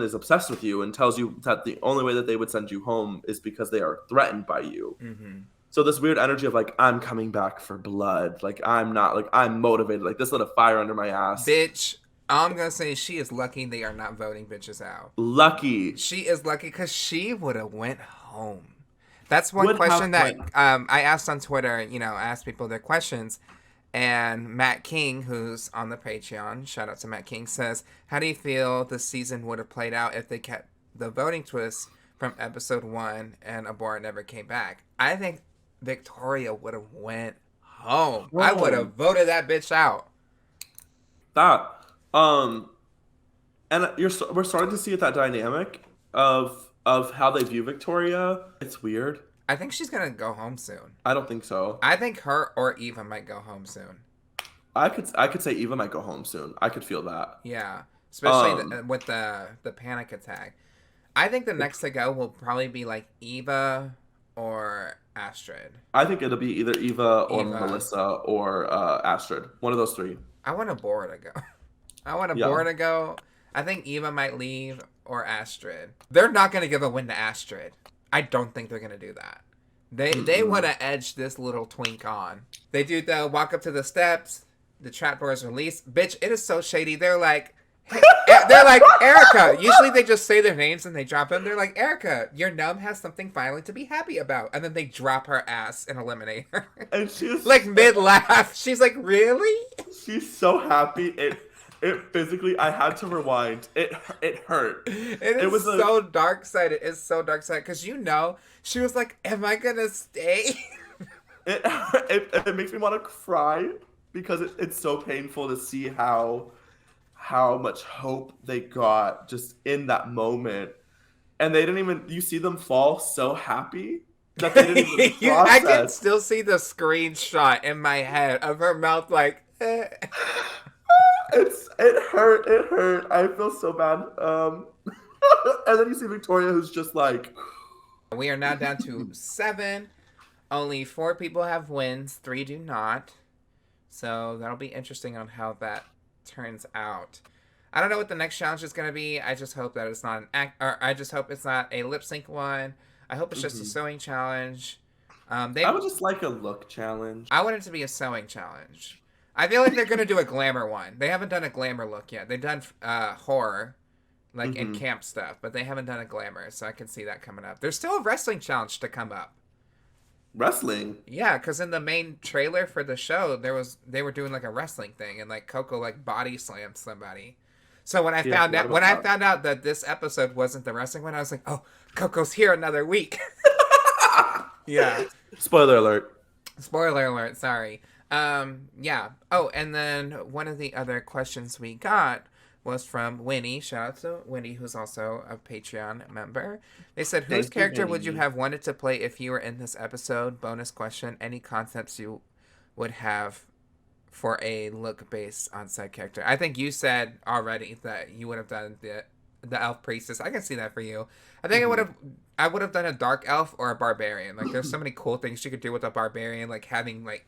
is obsessed with you and tells you that the only way that they would send you home is because they are threatened by you. Mm-hmm. So this weird energy of I'm coming back for blood. I'm not I'm motivated. This lit a fire under my ass. Bitch, I'm going to say she is lucky they are not voting bitches out. Lucky. She is lucky because she would have went home. home? That's one Would question have that went. I asked on Twitter. You know, I asked people their questions. And Matt King, who's on the Patreon, shout out to Matt King, says, how do you feel the season would have played out if they kept the voting twist from episode 1 and Abora never came back? I think Victoria would have went home. I would Home. have voted that bitch out. That. And we're starting to see that dynamic of how they view Victoria. It's weird. I think she's going to go home soon. I don't think so. I think her or Eva might go home soon. I could say Eva might go home soon. I could feel that. Yeah. Especially with the panic attack. I think the next to go will probably be like Eva or Astrid. I think it'll be either Eva or Eva. Melissa or Astrid. One of those three. I want Abora to go. I want Abora to go. I think Eva might leave or Astrid. They're not going to give a win to Astrid. I don't think they're going to do that. They want to edge this little twink on. They do the walk up to the steps. The trapdoor is released. Bitch, it is so shady. They're like, hey, they're like, Erica. Usually they just say their names and they drop them. They're like, Erica, your numb has something finally to be happy about. And then they drop her ass and eliminate her. And she's like mid-laugh. She's like, really? She's so happy. It physically, I had to rewind. It hurt. It was so dark-sided. It's so dark-sided. Because you know, she was like, am I going to stay? It makes me want to cry because it's so painful to see how much hope they got just in that moment. And they didn't even, you see them fall so happy that they didn't even process. I can still see the screenshot in my head of her mouth like, eh. It hurt. I feel so bad. And then you see Victoria, who's just like. We are now down to 7. Only 4 people have wins. 3 do not. So that'll be interesting on how that turns out. I don't know what the next challenge is going to be. I just hope that it's not an act, or I just hope it's not a lip sync one. I hope it's just a sewing challenge. I would just like a look challenge. I want it to be a sewing challenge. I feel like they're going to do a glamour one. They haven't done a glamour look yet. They've done horror, like in camp stuff, but they haven't done a glamour, so I can see that coming up. There's still a wrestling challenge to come up. Wrestling? Yeah, because in the main trailer for the show, they were doing like a wrestling thing, and like Coco like body slammed somebody. So when I found out that this episode wasn't the wrestling one, I was like, oh, Coco's here another week. Yeah. Spoiler alert. Spoiler alert. Sorry. Yeah. Oh, and then one of the other questions we got was from Winnie. Shout out to Winnie, who's also a Patreon member. They said, whose character would you have wanted to play if you were in this episode? Bonus question. Any concepts you would have for a look based on said character? I think you said already that you would have done the elf priestess. I can see that for you. I think I would have done a dark elf or a barbarian. Like there's so many cool things you could do with a barbarian, like having like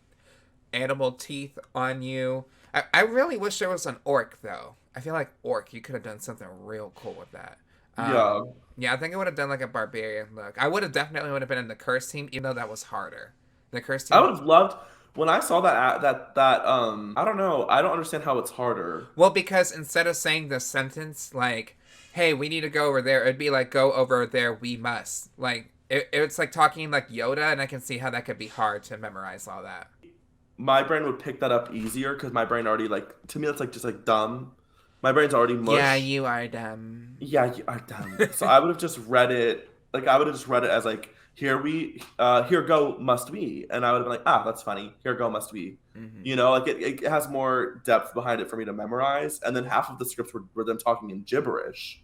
animal teeth on you. I really wish there was an orc though. I feel like orc, you could have done something real cool with that. Yeah, I think I would have done like a barbarian look. I would have definitely been in the curse team, even though that was harder. The curse team. I would have loved when I saw that I don't know. I don't understand how it's harder. Well, because instead of saying the sentence like, "Hey, we need to go over there," it'd be like, "Go over there, we must." Like it's like talking like Yoda, and I can see how that could be hard to memorize all that. My brain would pick that up easier because my brain already to me that's like just like dumb. My brain's already mush. Yeah, you are dumb. Yeah, you are dumb. So I would have just read it as like here go must we, and I would have been like, that's funny. Here go must we. Mm-hmm. You know, like it has more depth behind it for me to memorize, and then half of the scripts were them talking in gibberish.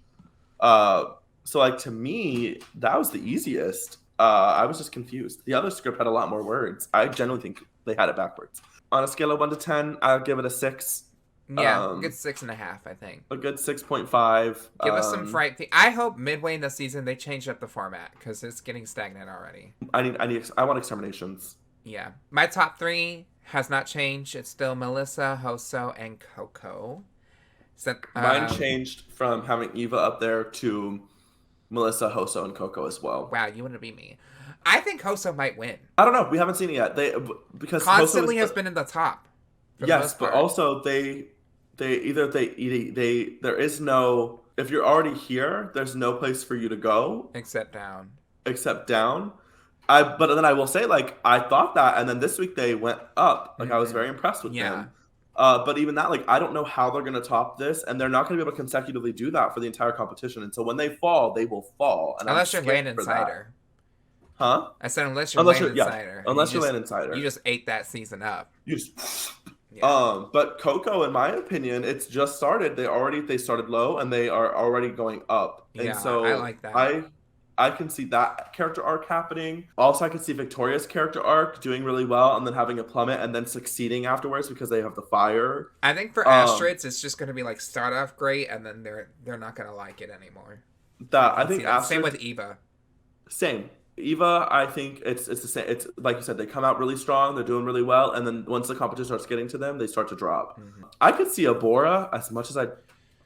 So like to me that was the easiest. I was just confused. The other script had a lot more words. I genuinely think they had it backwards. On a scale of 1 to 10, I'll give it a 6. Yeah, a good 6.5, I think. A good 6.5. Give us some fright. I hope midway in the season they change up the format because it's getting stagnant already. I want exterminations. Yeah, my top 3 has not changed. It's still Melissa, Hoso, and Coco. So, mine changed from having Eva up there to Melissa, Hoso, and Coco as well. Wow, you want to be me. I think Hoso might win. I don't know. We haven't seen it yet. Because constantly has been in the top. Yes, but also there is no, if you're already here, there's no place for you to go except down. except down. But then I will say, like, I thought that, and then this week they went up. Like, I was very impressed with Yeah. them. But even that, like, I don't know how they're going to top this, and they're not going to be able to consecutively do that for the entire competition. And so when they fall, they will fall, and I'm Unless you're scared Land for that. Insider. Huh? I said unless you're Land Yeah, Insider. unless you're Land Insider, you just ate that season up. you just. Yeah. But Coco, in my opinion, it's just started. They started low and they are already going up. And Yeah, so I like that. I can see that character arc happening. Also, I can see Victoria's character arc doing really well and then having a plummet and then succeeding afterwards because they have the fire. I think for Astrids, it's just going to be like start off great and then they're not going to like it anymore. I think same with Eva. Same. Eva, I think it's the same. It's like you said, they come out really strong, they're doing really well, and then once the competition starts getting to them, they start to drop. I could see Abora as much as I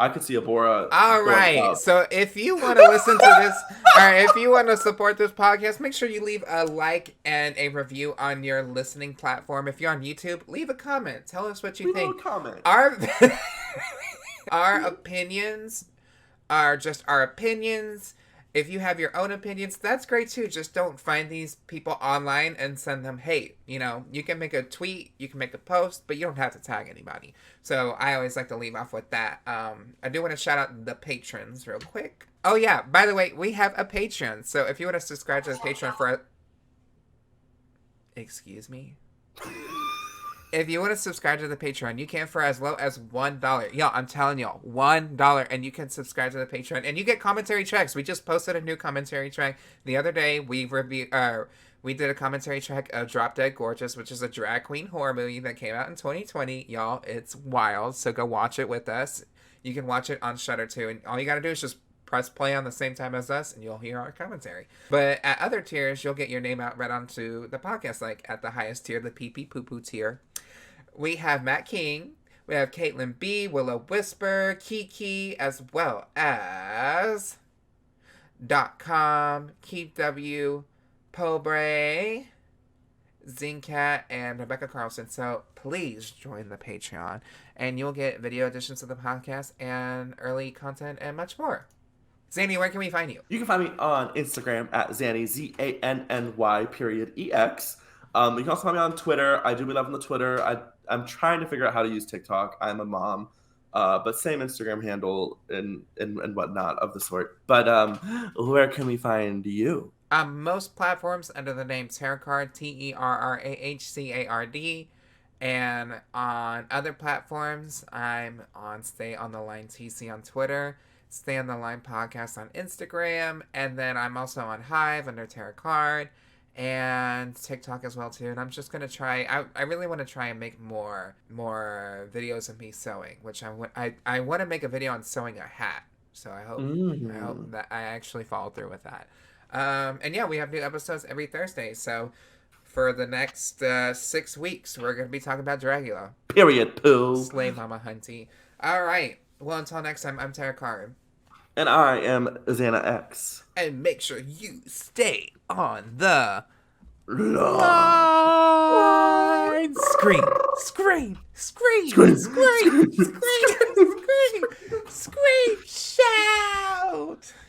could see Abora. All right. So if you want to listen to this, or if you want to support this podcast, make sure you leave a like and a review on your listening platform. If you're on YouTube, leave a comment. Tell us what you think. Leave a comment. Our opinions are just our opinions. If you have your own opinions, that's great too. Just don't find these people online and send them hate. You know, you can make a tweet, you can make a post, but you don't have to tag anybody. So I always like to leave off with that. I do want to shout out the patrons real quick. Oh yeah, by the way, we have a Patreon. So if you want to subscribe to the Patreon for excuse me? If you want to subscribe to the Patreon, you can for as low as $1. Yo, I'm telling y'all, $1, and you can subscribe to the Patreon, and you get commentary tracks. We just posted a new commentary track the other day. We did a commentary track of Drop Dead Gorgeous, which is a drag queen horror movie that came out in 2020. Y'all, it's wild, so go watch it with us. You can watch it on Shudder too, and all you gotta do is just press play on the same time as us and you'll hear our commentary. But at other tiers, you'll get your name out read onto the podcast, like at the highest tier, the pee pee poo poo tier. We have Matt King, we have Caitlin B, Willow Whisper, Kiki, as well as .com, Keith W, Pobre, Zincat, and Rebecca Carlson. So please join the Patreon and you'll get video editions of the podcast and early content and much more. Zanny, where can we find you? You can find me on Instagram at Zanny, ZANNY_EX. You can also find me on Twitter. I do be loving the Twitter. I'm trying to figure out how to use TikTok. I'm a mom. But same Instagram handle and whatnot of the sort. But where can we find you? Most platforms under the name Terrahcard, TERRAHCARD. And on other platforms, I'm on Stay on the Line TC on Twitter, Stay on the Line Podcast on Instagram, and then I'm also on Hive under Terrahcard, and TikTok as well too. And I'm just gonna try. I really want to try and make more videos of me sewing, which I want to make a video on sewing a hat. So I hope that I actually follow through with that. And yeah, we have new episodes every Thursday. So for the next 6 weeks, we're gonna be talking about Dragula. Period. Poo. Slay Mama Hunty. All right. Well, until next time, I'm Terrahcard. And I am Xana X. And make sure you stay on the line. Scream, scream, scream, scream, scream.